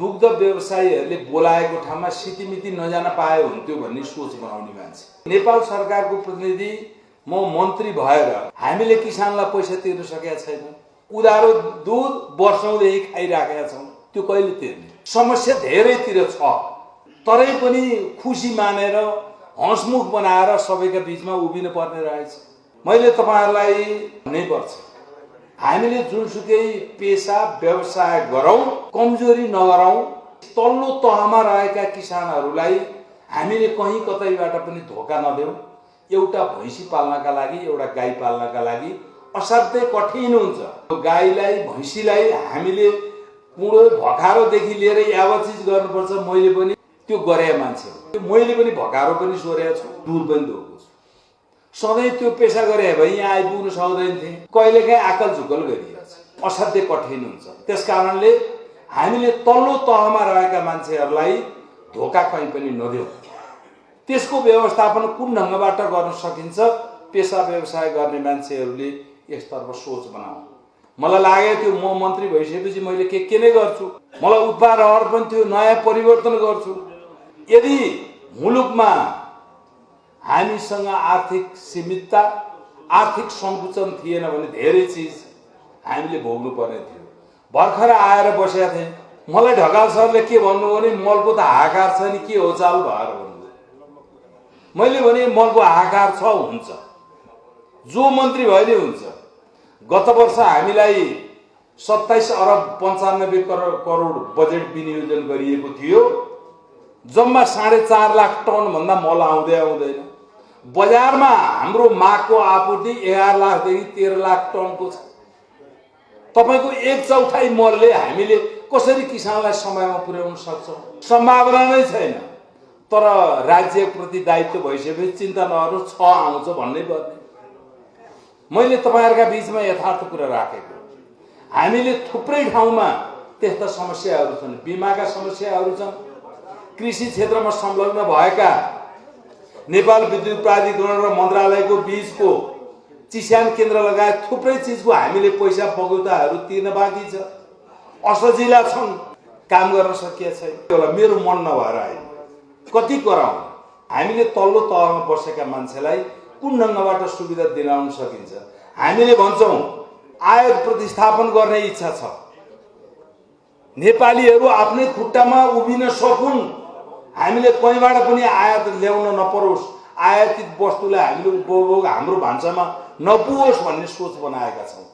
दुग्ध व्यवसायीहरूले बोलाएको ठाउँमा सितिमिति नजान पाए हुन्थ्यो भन्ने सोच बनाउने मान्छे। नेपाल सरकारको प्रतिनिधि म मन्त्री भएर हामीले किसानलाई पैसा तिर्न सकेका छैनौँ। उधारो दुध वर्षौँदेखि खाइराखेका छौँ, त्यो कहिले तिर्ने? समस्या धेरैतिर छ, तरै पनि खुसी मानेर हँसमुख बनाएर सबैका बिचमा उभिनु पर्ने रहेछ। मैले तपाईँहरूलाई भन्नै पर्छ, हामीले जुनसुकै पेसा व्यवसाय गरौँ, कमजोरी नगरौँ। तल्लो तहमा रहेका किसानहरूलाई हामीले कहीँ कतैबाट पनि धोका नदेऊ। एउटा भैँसी पाल्नका लागि, एउटा गाई पाल्नका लागि असाध्यै कठिन हुन्छ। गाईलाई भैँसीलाई हामीले कुँडो भकारोदेखि लिएर यावचिज गर्नुपर्छ। मैले पनि त्यो गरे मान्छे हो, मैले पनि भकारो पनि सोरेको छु, दुध पनि धोएको छु। सधैँ त्यो पेसा गरे भए यहाँ आइपुग्नु सक्दैन थिएँ। कहिलेकाहीँ आकल झुकल गरिएको छ, असाध्यै कठिन हुन्छ। त्यस कारणले हामीले तल्लो तहमा रहेका मान्छेहरूलाई धोका कहीँ पनि नदेऊ। त्यसको व्यवस्थापन कुन ढङ्गबाट गर्न सकिन्छ, पेसा व्यवसाय गर्ने मान्छेहरूले यसतर्फ सोच बनाऊ। मलाई लाग्यो त्यो म मन्त्री भइसकेपछि मैले के नै गर्छु, मलाई उत्पाद रहर पनि थियो, नयाँ परिवर्तन गर्छु। यदि मुलुकमा हामीसँग आर्थिक सीमितता, आर्थिक सङ्कुचन थिएन भने धेरै चिज हामीले भोग्नु पर्ने थियो। भर्खर आएर बसेका थिएँ, मलाई ढकाल सरले के भन्नु भने मलको त हाहाकार छ नि, के हो चाल भएर भन्नु। मैले भने मलको हाहाकार छ, हुन्छ, जो मन्त्री भए नि हुन्छ। गत वर्ष हामीलाई 27 अरब 95 करोड बजेट विनियोजन गरिएको थियो। जम्मा 4.5 लाख टन भन्दा मल आउँदैन। बजारमा हाम्रो मागको आपूर्ति 11 लाखदेखि 13 लाख टनको छ। तपाईको 1/4 मलले हामीले कसरी किसानलाई समयमा पुर्याउन सक्छौँ? सम्भावना नै छैन। तर राज्यप्रति दायित्व भइसकेपछि चिन्ता नगर्नु, छ आउँछ भन्नै पर्ने। मैले तपाईँहरूका बिचमा यथार्थ कुरा राखेको। हामीले थुप्रै ठाउँमा त्यस्ता समस्याहरू छन्, बिमाका समस्याहरू छन्। कृषि क्षेत्रमा संलग्न भएका नेपाल विद्युत प्राधिकरण र मन्त्रालयको बीचको चिस्यान केन्द्र लगायत थुप्रै चिजको हामीले पैसा बगौताहरू तिर्न बाँकी छ, असजिला छन्, काम गर्न सकिएको छैन। मेरो मन नभएर आयो, कति कराउँ? हामीले तल्लो तहमा बसेका मान्छेलाई कुन ढङ्गबाट सुविधा दिलाउन सकिन्छ? हामीले भन्छौँ आयात प्रतिस्थापन गर्ने इच्छा छ, नेपालीहरू आफ्नै खुट्टामा उभिन सकुन्, हामीले कहीँबाट पनि आयात ल्याउन नपरोस्, आयातित वस्तुलाई हामीले उपभोग हाम्रो भान्सामा नपुगोस् भन्ने सोच बनाएका छौँ।